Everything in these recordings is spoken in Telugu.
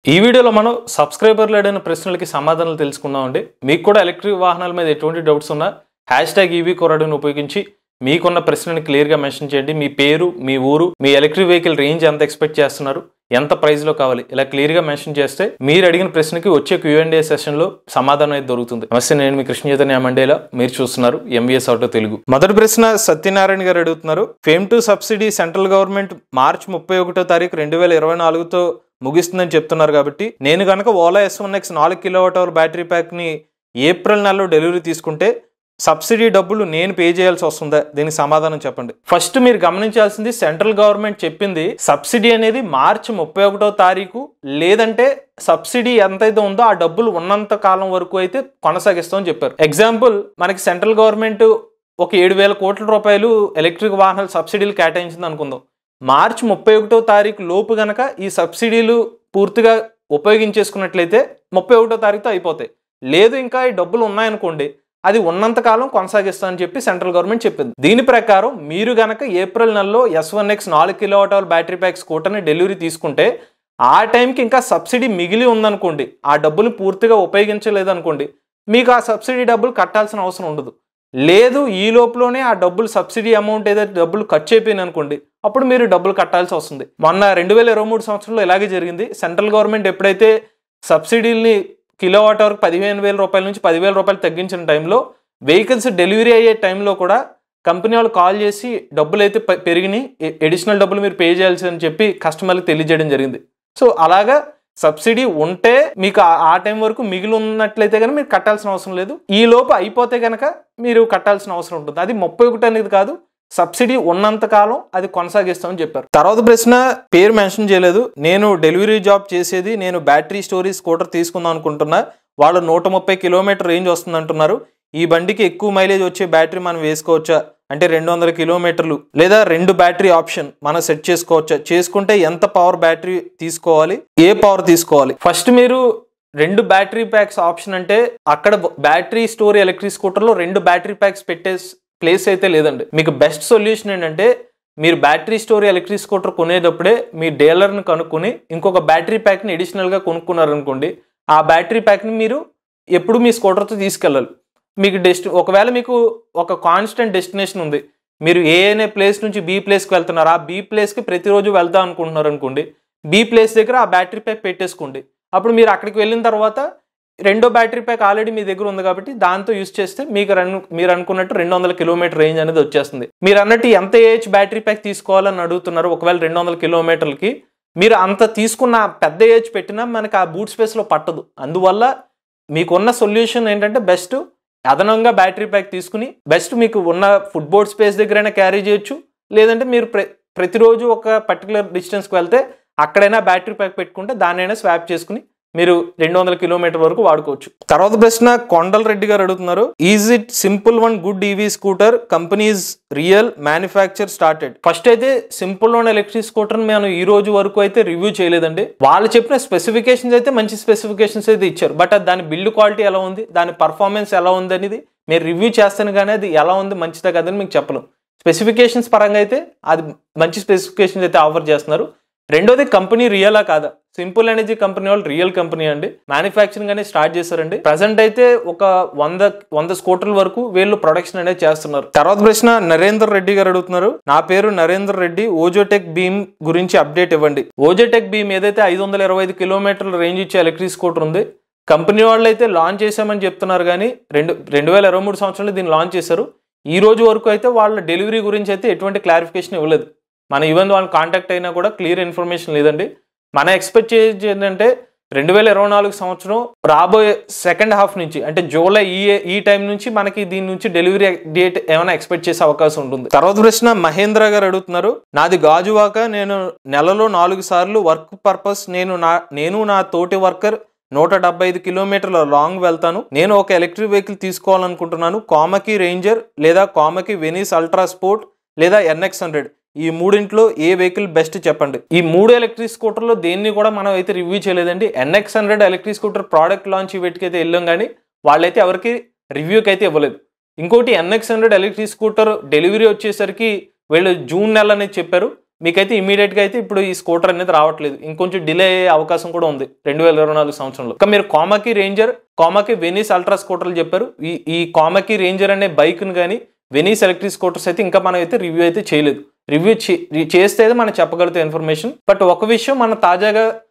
ఈ వీడియోలో మనం సబ్స్క్రైబర్లు అడిగిన ప్రశ్నలకి సమాధానాలు తెలుసుకుందామండి. మీకు కూడా ఎలక్ట్రిక్ వాహనాల మీద ఎటువంటి డౌట్స్ ఉన్నా #EVCoreAdmin ఉపయోగించి మీకున్న ప్రశ్నని క్లియర్గా మెన్షన్ చేయండి. మీ పేరు, మీ ఊరు, మీ ఎలక్ట్రిక్ వెహికల్ రేంజ్ ఎంత ఎక్స్పెక్ట్ చేస్తున్నారు, ఎంత ప్రైస్లో కావాలి, ఇలా క్లియర్గా మెన్షన్ చేస్తే మీరు అడిగిన ప్రశ్నకి వచ్చే Q&A సెషన్లో సమాధానం అయితే దొరుకుతుంది. నమస్తే, నేను మీ కృష్ణ చైతన్య మండేలా. మీరు చూస్తున్నారు MVS ఆటో తెలుగు. మొదటి ప్రశ్న సత్యనారాయణ గారు అడుగుతున్నారు. FAME two subsidy central government మార్చి 31వ తారీఖు 2024తో ముగిస్తుందని చెప్తున్నారు కాబట్టి నేను కనుక ఓలా S1X 4 kWh బ్యాటరీ ప్యాక్ని ఏప్రిల్ నెలలో డెలివరీ తీసుకుంటే సబ్సిడీ డబ్బులు నేను పే చేయాల్సి వస్తుందా? దీనికి సమాధానం చెప్పండి. ఫస్ట్ మీరు గమనించాల్సింది, సెంట్రల్ గవర్నమెంట్ చెప్పింది సబ్సిడీ అనేది మార్చి 31వ తారీఖు లేదంటే సబ్సిడీ ఎంతైతే ఉందో ఆ డబ్బులు ఉన్నంత కాలం వరకు అయితే కొనసాగిస్తామని చెప్పారు. ఎగ్జాంపుల్, మనకి సెంట్రల్ గవర్నమెంట్ ఒక 7,000 కోట్ల రూపాయలు ఎలక్ట్రిక్ వాహనాలు సబ్సిడీలు కేటాయించింది అనుకుందాం. మార్చి 31వ తారీఖు లోపు గనక ఈ సబ్సిడీలు పూర్తిగా ఉపయోగించేసుకున్నట్లయితే 31వ తారీఖుతో అయిపోతాయి. లేదు ఇంకా ఈ డబ్బులు ఉన్నాయనుకోండి, అది ఉన్నంతకాలం కొనసాగిస్తామని చెప్పి సెంట్రల్ గవర్నమెంట్ చెప్పింది. దీని ప్రకారం మీరు గనక ఏప్రిల్ నెలలో S1X 4 kWh బ్యాటరీ ప్యాక్ స్కూటర్ని డెలివరీ తీసుకుంటే ఆ టైంకి ఇంకా సబ్సిడీ మిగిలి ఉందనుకోండి, ఆ డబ్బులు పూర్తిగా ఉపయోగించలేదు అనుకోండి, మీకు ఆ సబ్సిడీ డబ్బులు కట్టాల్సిన అవసరం ఉండదు. లేదు, ఈ లోపలనే ఆ డబ్బులు సబ్సిడీ అమౌంట్ ఏదైతే డబ్బులు ఖర్చు అయిపోయింది అనుకోండి, అప్పుడు మీరు డబ్బులు కట్టాల్సి వస్తుంది. మొన్న 2023 సంవత్సరంలో ఇలాగే జరిగింది. సెంట్రల్ గవర్నమెంట్ ఎప్పుడైతే సబ్సిడీని కిలోవాట్ అవర్కి 15,000 రూపాయల నుంచి 10,000 రూపాయలు తగ్గించిన టైంలో వెహికల్స్ డెలివరీ అయ్యే టైంలో కూడా కంపెనీ వాళ్ళు కాల్ చేసి డబ్బులు అయితే పెరిగినాయి, అడిషనల్ డబ్బులు మీరు పే చేయాల్సి అని చెప్పి కస్టమర్లకు తెలియజేయడం జరిగింది. సో అలాగా సబ్సిడీ ఉంటే మీకు ఆ టైం వరకు మిగిలి ఉన్నట్లయితే కనుక మీరు కట్టాల్సిన అవసరం లేదు. ఈ లోపు అయిపోతే కనుక మీరు కట్టాల్సిన అవసరం ఉంటుంది. అది 31 అనేది కాదు, సబ్సిడీ ఉన్నంత కాలం అది కొనసాగిస్తామని చెప్పారు. తర్వాత ప్రశ్న పేరు మెన్షన్ చేయలేదు. నేను డెలివరీ జాబ్ చేసేది, నేను బ్యాటరీ స్టోరేజ్ స్కూటర్ తీసుకుందాం అనుకుంటున్నా. వాళ్ళు 130 కిలోమీటర్ రేంజ్ వస్తుంది అంటున్నారు. ఈ బండికి ఎక్కువ మైలేజ్ వచ్చే బ్యాటరీ మనం వేసుకోవచ్చా? అంటే 200 కిలోమీటర్లు లేదా 2 బ్యాటరీ ఆప్షన్ మనం సెట్ చేసుకోవచ్చా? చేసుకుంటే ఎంత పవర్ బ్యాటరీ తీసుకోవాలి, ఏ పవర్ తీసుకోవాలి? ఫస్ట్ మీరు 2 బ్యాటరీ ప్యాక్స్ ఆప్షన్ అంటే అక్కడ బ్యాటరీ స్టోర్ ఎలక్ట్రిక్ స్కూటర్లో 2 బ్యాటరీ ప్యాక్స్ పెట్టే ప్లేస్ అయితే లేదండి. మీకు బెస్ట్ సొల్యూషన్ ఏంటంటే మీరు బ్యాటరీ స్టోర్ ఎలక్ట్రిక్ స్కూటర్ కొనేటప్పుడే మీ డీలర్ని కనుక్కొని ఇంకొక బ్యాటరీ ప్యాక్ని అడిషనల్గా కొనుక్కున్నారనుకోండి, ఆ బ్యాటరీ ప్యాక్ని మీరు ఎప్పుడు మీ స్కూటర్తో తీసుకెళ్ళాలి. మీకు ఒకవేళ మీకు ఒక కాన్స్టెంట్ డెస్టినేషన్ ఉంది, మీరు ఏ అనే ప్లేస్ నుంచి B ప్లేస్కి వెళ్తున్నారు, ఆ B ప్లేస్కి ప్రతిరోజు వెళ్దాం అనుకుంటున్నారు అనుకోండి, B ప్లేస్ దగ్గర ఆ బ్యాటరీ ప్యాక్ పెట్టేసుకోండి. అప్పుడు మీరు అక్కడికి వెళ్ళిన తర్వాత 2వ బ్యాటరీ ప్యాక్ ఆల్రెడీ మీ దగ్గర ఉంది కాబట్టి దాంతో యూజ్ చేస్తే మీరు అనుకున్నట్టు 200 కిలోమీటర్ రేంజ్ అనేది వచ్చేస్తుంది. మీరు అన్నట్టు ఎంత ఏహెచ్ బ్యాటరీ ప్యాక్ తీసుకోవాలని అడుగుతున్నారు. ఒకవేళ 200 కిలోమీటర్లకి మీరు అంత తీసుకున్న పెద్ద ఏహెచ్ పెట్టినా మనకి ఆ బూట్ స్పేస్లో పట్టదు. అందువల్ల మీకున్న సొల్యూషన్ ఏంటంటే బెస్ట్ అదనంగా బ్యాటరీ ప్యాక్ తీసుకుని బెస్ట్ మీకు ఉన్న ఫుట్బోర్డ్ స్పేస్ దగ్గరైనా క్యారీ చేయొచ్చు, లేదంటే మీరు ప్రతిరోజు ఒక పర్టికులర్ డిస్టెన్స్కి వెళ్తే అక్కడైనా బ్యాటరీ ప్యాక్ పెట్టుకుంటే దాన్నైనా స్వాప్ చేసుకుని మీరు 200 కిలోమీటర్ వరకు వాడుకోవచ్చు. తర్వాత ప్రశ్న కొండల్ రెడ్డి గారు అడుగుతున్నారు. Is it simple one good EV scooter, companies real manufacture started? First అయితే సింపుల్ వన్ ఎలక్ట్రిక్ స్కూటర్ మనం ఈ రోజు వరకు అయితే రివ్యూ చేయలేదండి. వాళ్ళు చెప్పిన స్పెసిఫికేషన్స్ అయితే మంచి స్పెసిఫికేషన్స్ అయితే ఇచ్చారు. బట్ దాని బిల్డ్ క్వాలిటీ ఎలా ఉంది, దాని పర్ఫార్మెన్స్ ఎలా ఉంది అనేది మీరు రివ్యూ చేస్తాను కానీ అది ఎలా ఉంది మంచిదా కదని మీకు చెప్పలేం. స్పెసిఫికేషన్స్ పరంగా అయితే అది మంచి స్పెసిఫికేషన్స్ అయితే ఆఫర్ చేస్తున్నారు. రెండోది, కంపెనీ రియలా కాదా? సింపుల్ ఎనర్జీ కంపెనీ వాళ్ళు రియల్ కంపెనీ అండి, మ్యానుఫ్యాక్చరింగ్ అనేది స్టార్ట్ చేశారండి. ప్రజెంట్ అయితే ఒక 100 స్కూటర్ల వరకు వీళ్ళు ప్రొడక్షన్ అనేది చేస్తున్నారు. తర్వాత ప్రశ్న నరేందర్ రెడ్డి గారు అడుగుతున్నారు. నా పేరు నరేందర్ రెడ్డి, ఓజోటెక్ భీమ్ గురించి అప్డేట్ ఇవ్వండి. ఓజోటెక్ భీమ్ ఏదైతే 525 కిలోమీటర్ల రేంజ్ ఇచ్చే ఎలక్ట్రిక్ స్కూటర్ ఉంది, కంపెనీ వాళ్ళు అయితే లాంచ్ చేశామని చెప్తున్నారు కానీ 2023 సంవత్సరంలో దీన్ని లాంచ్ చేశారు. ఈ రోజు వరకు అయితే వాళ్ళ డెలివరీ గురించి అయితే ఎటువంటి క్లారిఫికేషన్ ఇవ్వలేదు. మన ఈవెన్ వాళ్ళని కాంటాక్ట్ అయినా కూడా క్లియర్ ఇన్ఫర్మేషన్ లేదండి. మన ఎక్స్పెక్ట్ చేసేది ఏంటంటే 2024 సంవత్సరం రాబోయే సెకండ్ హాఫ్ నుంచి, అంటే జూలై ఈ టైం నుంచి మనకి దీని నుంచి డెలివరీ డేట్ ఏమైనా ఎక్స్పెక్ట్ చేసే అవకాశం ఉంటుంది. తర్వాత ప్రశ్న మహేంద్ర గారు అడుగుతున్నారు. నాది గాజువాక, నేను నెలలో 4 సార్లు వర్క్ పర్పస్ నేను నా తోటి వర్కర్ 175 కిలోమీటర్ల లాంగ్ వెళ్తాను. నేను ఒక ఎలక్ట్రిక్ వెహికల్ తీసుకోవాలనుకుంటున్నాను. కామకి రేంజర్ లేదా కామకి వెనీస్ అల్ట్రా స్పోర్ట్ లేదా NX100, ఈ మూడింట్లో ఏ వెహికల్ బెస్ట్ చెప్పండి. ఈ 3 ఎలక్ట్రిక్ స్కూటర్లో దేన్ని కూడా మనం అయితే రివ్యూ చేయలేదండి. NX100 electric scooter product launch ఈవెంట్కి అయితే వెళ్ళాం కానీ వాళ్ళైతే ఎవరికి రివ్యూకి అయితే ఇవ్వలేదు. ఇంకోటి NX100 ఎలక్ట్రిక్ స్కూటర్ డెలివరీ వచ్చేసరికి వీళ్ళు జూన్ నెల అనేది చెప్పారు. మీకైతే ఇమీడియట్గా అయితే ఇప్పుడు ఈ స్కూటర్ అనేది రావట్లేదు, ఇంకొంచెం డిలే అయ్యే అవకాశం కూడా ఉంది 2024 సంవత్సరంలో. ఇంకా మీరు కామాకి రేంజర్, కామాకి వెనీస్ అల్ట్రా స్కూటర్లు చెప్పారు. ఈ కామాకి రేంజర్ అనే బైక్ను కానీ వెనీస్ ఎలక్ట్రిక్ స్కూటర్స్ అయితే ఇంకా మనం అయితే రివ్యూ అయితే చేయలేదు. రివ్యూ చేస్తే మనం చెప్పగలుగుతాం ఇన్ఫర్మేషన్. బట్ ఒక విషయం, మనం తాజాగా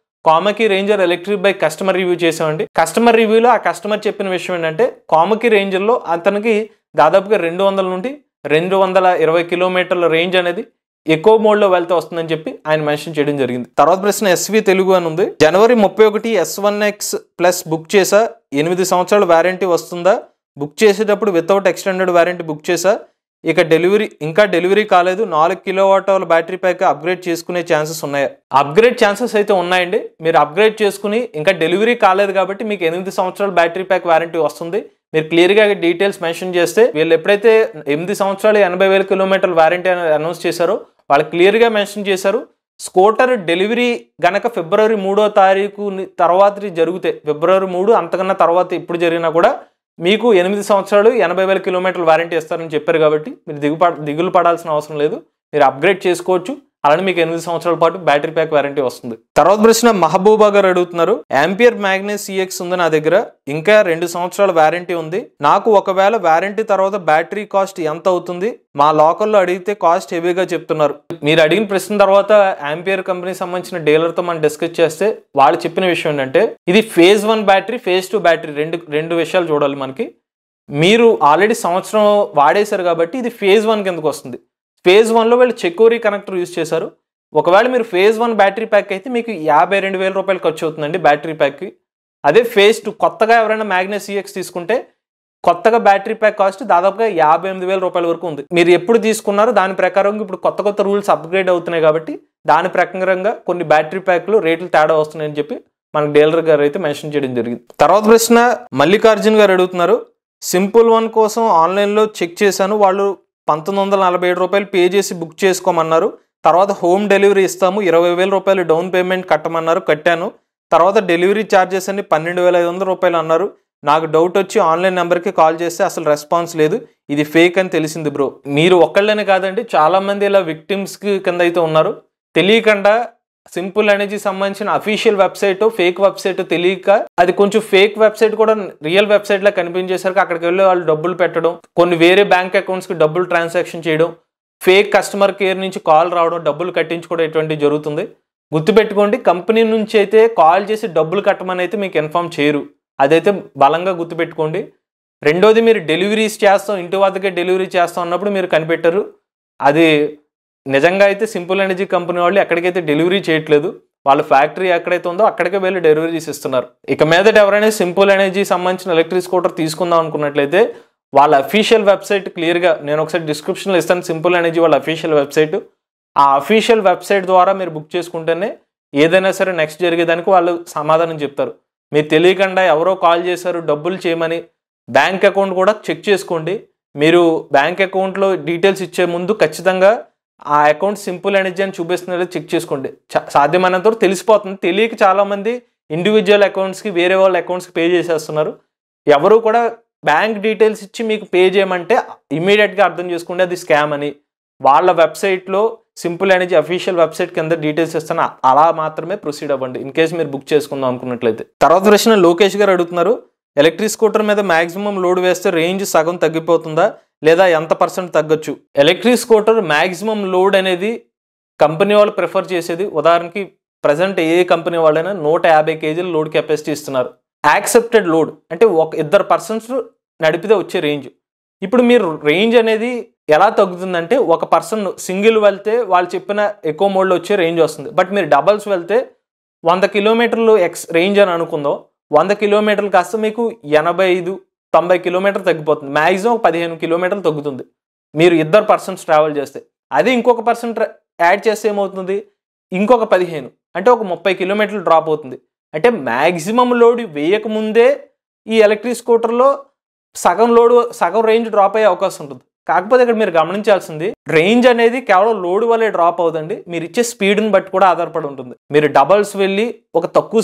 Komaki ranger electric bike customer review చేసామండి. కస్టమర్ రివ్యూలో ఆ కస్టమర్ చెప్పిన విషయం ఏంటంటే కామాకి రేంజర్లో అతనికి దాదాపుగా 200 నుండి 220 కిలోమీటర్ల రేంజ్ అనేది ఎకో మోడ్ లో వెళ్తే వస్తుందని చెప్పి ఆయన మెన్షన్ చేయడం జరిగింది. తర్వాత ప్రశ్న ఎస్వి తెలుగు అని ఉంది. జనవరి 31 S1X+ బుక్ చేసా, 8 సంవత్సరాల వారంటీ వస్తుందా? బుక్ చేసేటప్పుడు వితౌట్ ఎక్స్టెండెడ్ వారంటీ బుక్ చేసా, ఇక ఇంకా డెలివరీ కాలేదు. 4 కిలోవాట్ బ్యాటరీ ప్యాక్ అప్గ్రేడ్ చేసుకునే ఛాన్సెస్ ఉన్నాయా? అప్గ్రేడ్ ఛాన్సెస్ అయితే ఉన్నాయండి. మీరు అప్గ్రేడ్ చేసుకుని ఇంకా డెలివరీ కాలేదు కాబట్టి మీకు 8 సంవత్సరాల బ్యాటరీ ప్యాక్ వారంటీ వస్తుంది. మీరు క్లియర్గా డీటెయిల్స్ మెన్షన్ చేస్తే, వీళ్ళు ఎప్పుడైతే 8 సంవత్సరాలు 80,000 కిలోమీటర్ల వారంటీ అనౌన్స్ చేశారో వాళ్ళు క్లియర్గా మెన్షన్ చేశారు. స్కూటర్ డెలివరీ గనక ఫిబ్రవరి 3వ తారీఖు తర్వాత జరిగితే, ఫిబ్రవరి 3 అంతకన్నా తర్వాత ఇప్పుడు జరిగినా కూడా మీకు 8 సంవత్సరాలు 80,000 కిలోమీటర్ల వారంటీ ఇస్తారని చెప్పారు. కాబట్టి మీరు దిగులు పడాల్సిన అవసరం లేదు, మీరు అప్గ్రేడ్ చేసుకోవచ్చు. అలానే మీకు 8 సంవత్సరాల పాటు బ్యాటరీ ప్యాక్ వారంటీ వస్తుంది. తర్వాత ప్రశ్న మహబూబా గారు అడుగుతున్నారు. యాంపియర్ మ్యాగ్నస్ CX ఉంది నా దగ్గర, ఇంకా 2 సంవత్సరాల వారంటీ ఉంది. నాకు ఒకవేళ వారంటీ తర్వాత బ్యాటరీ కాస్ట్ ఎంత అవుతుంది? మా లోకల్లో అడిగితే కాస్ట్ హెవీగా చెప్తున్నారు. మీరు అడిగిన ప్రశ్న తర్వాత యాంపియర్ కంపెనీ సంబంధించిన డీలర్తో మనం డిస్కస్ చేస్తే వాళ్ళు చెప్పిన విషయం ఏంటంటే, ఇది phase 1 బ్యాటరీ, phase 2 బ్యాటరీ రెండు విషయాలు చూడాలి మనకి. మీరు ఆల్రెడీ సంవత్సరం వాడేశారు కాబట్టి ఇది phase 1 కిందకు వస్తుంది. phase 1లో వీళ్ళు చెకోరీ కనెక్టర్ యూజ్ చేశారు. ఒకవేళ మీరు phase 1 బ్యాటరీ ప్యాక్ అయితే మీకు 52,000 రూపాయలు ఖర్చు అవుతుందండి బ్యాటరీ ప్యాక్కి. అదే phase 2 కొత్తగా ఎవరైనా మ్యాగ్నస్ CX తీసుకుంటే కొత్తగా బ్యాటరీ ప్యాక్ కాస్ట్ దాదాపుగా 58,000 రూపాయల వరకు ఉంది. మీరు ఎప్పుడు తీసుకున్నారో దాని ప్రకారం ఇప్పుడు కొత్త రూల్స్ అప్గ్రేడ్ అవుతున్నాయి కాబట్టి దాని ప్రకారంగా కొన్ని బ్యాటరీ ప్యాక్లు రేట్లు తేడా వస్తున్నాయని చెప్పి మనకు డీలర్ గారు అయితే మెన్షన్ చేయడం జరిగింది. తర్వాత ప్రశ్న మల్లికార్జున్ గారు అడుగుతున్నారు. సింపుల్ 1 కోసం ఆన్లైన్లో చెక్ చేశాను, వాళ్ళు 1947 రూపాయలు పే చేసి బుక్ చేసుకోమన్నారు. తర్వాత హోమ్ డెలివరీ ఇస్తాము, 20,000 రూపాయలు డౌన్ పేమెంట్ కట్టమన్నారు, కట్టాను. తర్వాత డెలివరీ ఛార్జెస్ అన్ని 12,500 రూపాయలు అన్నారు. నాకు డౌట్ వచ్చి ఆన్లైన్ నెంబర్కి కాల్ చేస్తే అసలు రెస్పాన్స్ లేదు, ఇది ఫేక్ అని తెలిసింది బ్రో. మీరు ఒక్కళ్ళనే కాదండి, చాలా మంది ఇలా విక్టిమ్స్కి కింద అయితే ఉన్నారు. తెలియకుండా సింపుల్ ఎనర్జీ సంబంధించిన అఫీషియల్ వెబ్సైట్ ఫేక్ వెబ్సైట్ తెలియక, అది కొంచెం ఫేక్ వెబ్సైట్ కూడా రియల్ వెబ్సైట్ లా కనిపించేసరికి అక్కడికి వెళ్ళి వాళ్ళు డబ్బులు పెట్టడం, కొన్ని వేరే బ్యాంక్ అకౌంట్స్కి డబ్బులు ట్రాన్సాక్షన్ చేయడం, ఫేక్ కస్టమర్ కేర్ నుంచి కాల్ రావడం, డబ్బులు కట్టించుకోవడం ఇటువంటివి జరుగుతుంది. గుర్తుపెట్టుకోండి, కంపెనీ నుంచి అయితే కాల్ చేసి డబ్బులు కట్టమని అయితే మీకు ఇన్ఫార్మ్ చేయరు, అదైతే బలంగా గుర్తుపెట్టుకోండి. రెండోది, మీరు డెలివరీస్ చేస్తాం, ఇంటి వద్దకే డెలివరీ చేస్తాం అన్నప్పుడు మీరు కనిపెట్టరు. అది నిజంగా అయితే సింపుల్ ఎనర్జీ కంపెనీ వాళ్ళు ఎక్కడికైతే డెలివరీ చేయట్లేదు, వాళ్ళ ఫ్యాక్టరీ ఎక్కడైతే ఉందో అక్కడికే వెళ్ళి డెలివరీస్ ఇస్తున్నారు. ఇక మీదట ఎవరైనా సింపుల్ ఎనర్జీ సంబంధించిన ఎలక్ట్రిక్ స్కూటర్ తీసుకుందాం అనుకున్నట్లయితే వాళ్ళ అఫీషియల్ వెబ్సైట్ క్లియర్గా నేను ఒకసారి డిస్క్రిప్షన్లో ఇస్తాను, సింపుల్ ఎనర్జీ వాళ్ళ అఫీషియల్ వెబ్సైట్. ఆ అఫీషియల్ వెబ్సైట్ ద్వారా మీరు బుక్ చేసుకుంటేనే ఏదైనా సరే నెక్స్ట్ జరిగేదానికి వాళ్ళు సమాధానం చెప్తారు. మీరు తెలియకుండా ఎవరో కాల్ చేశారు డబ్బులు చేయమని, బ్యాంక్ అకౌంట్ కూడా చెక్ చేసుకోండి. మీరు బ్యాంక్ అకౌంట్లో డీటెయిల్స్ ఇచ్చే ముందు ఖచ్చితంగా ఆ అకౌంట్ సింపుల్ ఎనర్జీ అని చూపిస్తున్నది చెక్ చేసుకోండి. సాధ్యమైనంత వరకు తెలిసిపోతుంది. తెలియక చాలామంది ఇండివిజువల్ అకౌంట్స్కి వేరే వాళ్ళ అకౌంట్స్కి పే చేసేస్తున్నారు. ఎవరు కూడా బ్యాంక్ డీటెయిల్స్ ఇచ్చి మీకు పే చేయమంటే ఇమీడియట్గా అర్థం చేసుకోండి అది స్కామ్ అని. వాళ్ళ వెబ్సైట్లో సింపుల్ ఎనర్జీ అఫీషియల్ వెబ్సైట్ కింద డీటెయిల్స్ ఇస్తాను, అలా మాత్రమే ప్రొసీడ్ అవ్వండి ఇన్ కేసు మీరు బుక్ చేసుకుందాం అనుకున్నట్లయితే. తర్వాత ప్రశ్న లోకేష్ గారు అడుగుతున్నారు. ఎలక్ట్రిక్ స్కూటర్ మీద మ్యాక్సిమం లోడ్ వేస్తే రేంజ్ సగం తగ్గిపోతుందా, లేదా ఎంత % తగ్గొచ్చు? ఎలక్ట్రిక్ స్కూటర్ మ్యాక్సిమం లోడ్ అనేది కంపెనీ వాళ్ళు ప్రిఫర్ చేసేది, ఉదాహరణకి ప్రజెంట్ ఏ కంపెనీ వాళ్ళైనా 150 kg లోడ్ కెపాసిటీ ఇస్తున్నారు. యాక్సెప్టెడ్ లోడ్ అంటే ఇద్దరు పర్సన్స్ నడిపితే వచ్చే రేంజ్. ఇప్పుడు మీరు రేంజ్ అనేది ఎలా తగ్గుతుందంటే, ఒక పర్సన్ సింగిల్ వెళ్తే వాళ్ళు చెప్పిన ఎకో మోడ్లో వచ్చే రేంజ్ వస్తుంది. బట్ మీరు డబల్స్ వెళ్తే 100 కిలోమీటర్లు రేంజ్ అని అనుకుందాం, 100 కిలోమీటర్లు కాస్త మీకు 85-90 కిలోమీటర్లు తగ్గిపోతుంది. మ్యాక్సిమం 15 కిలోమీటర్లు తగ్గుతుంది మీరు ఇద్దరు పర్సన్స్ ట్రావెల్ చేస్తే. అదే ఇంకొక పర్సన్ యాడ్ చేస్తే ఏమవుతుంది, ఇంకొక 15 అంటే ఒక 30 కిలోమీటర్లు డ్రాప్ అవుతుంది. అంటే మ్యాక్సిమం లోడ్ వేయకముందే ఈ ఎలక్ట్రిక్ స్కూటర్లో సగం రేంజ్ డ్రాప్ అయ్యే అవకాశం ఉంటుంది. కాకపోతే ఇక్కడ మీరు గమనించాల్సింది, రేంజ్ అనేది కేవలం లోడ్ వల్లే డ్రాప్ అవుతుంది, మీరు ఇచ్చే స్పీడ్ని బట్టి కూడా ఆధారపడి ఉంటుంది. మీరు డబల్స్ వెళ్ళి ఒక తక్కువ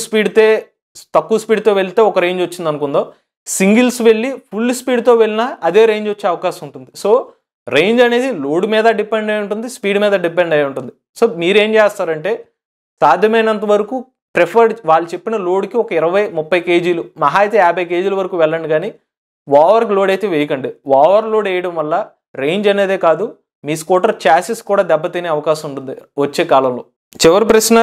స్పీడ్తో వెళ్తే ఒక రేంజ్ వచ్చింది అనుకుందాం, సింగిల్స్ వెళ్ళి ఫుల్ స్పీడ్తో వెళ్ళినా అదే రేంజ్ వచ్చే అవకాశం ఉంటుంది. సో రేంజ్ అనేది లోడ్ మీద డిపెండ్ అయి ఉంటుంది, స్పీడ్ మీద డిపెండ్ అయి ఉంటుంది. సో మీరేం చేస్తారంటే సాధ్యమైనంత వరకు ప్రిఫర్డ్ వాళ్ళు చెప్పిన లోడ్కి ఒక 20-30 కేజీలు మహా అయితే 50 కేజీల వరకు వెళ్ళండి, కానీ ఓవర్ లోడ్ అయితే వేయకండి. ఓవర్ లోడ్ వేయడం వల్ల రేంజ్ అనేదే కాదు, మీ స్కూటర్ చాసిస్ కూడా దెబ్బతినే అవకాశం ఉంటుంది వచ్చే కాలంలో. చివరి ప్రశ్న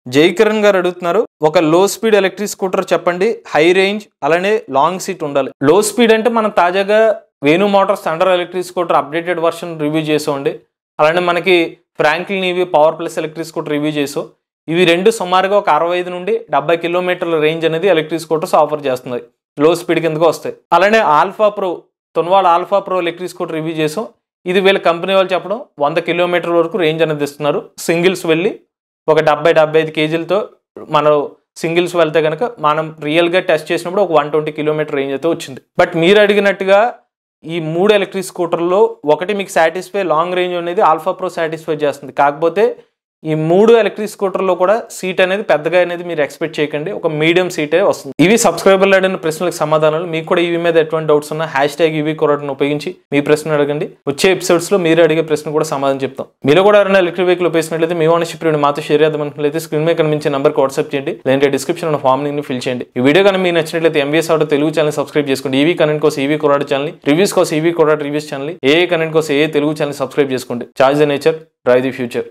జయకిరణ్ గారు అడుగుతున్నారు, ఒక లో స్పీడ్ ఎలక్ట్రిక్ స్కూటర్ చెప్పండి, హై రేంజ్ అలానే లాంగ్ సీట్ ఉండాలి. లో స్పీడ్ అంటే మనం తాజాగా Venu Motors thunder electric scooter updated version review చేసామండి. అలానే మనకి ఫ్రాంక్లిన్ ఇవి power plus electric scooter review చేసాం. ఇవి రెండు సుమారుగా ఒక 65 నుండి 70 కిలోమీటర్ల రేంజ్ అనేది ఎలక్ట్రిక్ స్కూటర్స్ ఆఫర్ చేస్తున్నాయి, లో స్పీడ్ కిందకు వస్తాయి. అలానే alpha pro, Tunwal alpha pro electric scooter review చేసాం. ఇది వీళ్ళ కంపెనీ వాళ్ళు చెప్పడం 100 కిలోమీటర్ల వరకు రేంజ్ అనేది ఇస్తున్నారు. సింగిల్స్ వెళ్ళి ఒక 70-75 కేజీలతో మనం సింగిల్స్ వెళ్తే కనుక మనం రియల్గా టెస్ట్ చేసినప్పుడు ఒక 120 కిలోమీటర్ రేంజ్ అయితే వచ్చింది. బట్ మీరు అడిగినట్టుగా ఈ 3 ఎలక్ట్రిక్ స్కూటర్లో ఒకటి మీకు సాటిస్ఫై లాంగ్ రేంజ్ అనేది ఆల్ఫా ప్రో సాటిస్ఫై చేస్తుంది. కాకపోతే ఈ 3 ఎలక్ట్రిక్ స్కూటర్లో కూడా సీట్ అనేది పెద్దగా అనేది మీరు ఎక్స్పెక్ట్ చేయకండి, ఒక మీడియం సీటే వస్తుంది. ఇవి సబ్స్క్రైబర్లు అడిగిన ప్రశ్నలకు సమాధానాలు. మీకు కూడా ఇవి మీద ఎటువంటి డౌట్స్ ఉన్నా #EV కొరడును ఉపయోగించి మీ ప్రశ్న అడగండి. వచ్చే ఎపిసోడ్స్ లో మీరు అడిగే ప్రశ్న కూడా సమాధానం చెప్తాం. మీరు కూడా ఎవరైనా ఎలక్ట్రిక్ వెహికల్ ఉపయోగించినట్లయితే మీ ఓనర్షిప్ మాతో షేర్ చేద్దామనుకున్నట్లయితే స్క్రీన్ మీద కనిపించే నంబర్కి వాట్సాప్ చేయండి, లేదంటే డిస్క్రిప్షన్ ఫామ్ ని ఫిల్ చేయండి. ఈ వీడియో కానీ మీకు నచ్చినట్లయితే MVS auto Telugu channel subscribe చేసుకోండి. ఈవీ కంటెంట్ కోసం ఈవీ కొరాడు ఛానల్, రివ్యూస్ కోసం ఈవీ కొరాడు రివ్యూస్ ఛానల్, ఏ కంటెంట్ కోసం ఏ తెలుగు ఛానల్ సబ్స్క్రైబ్ చేసుకోండి. Charge the nature, drive the future.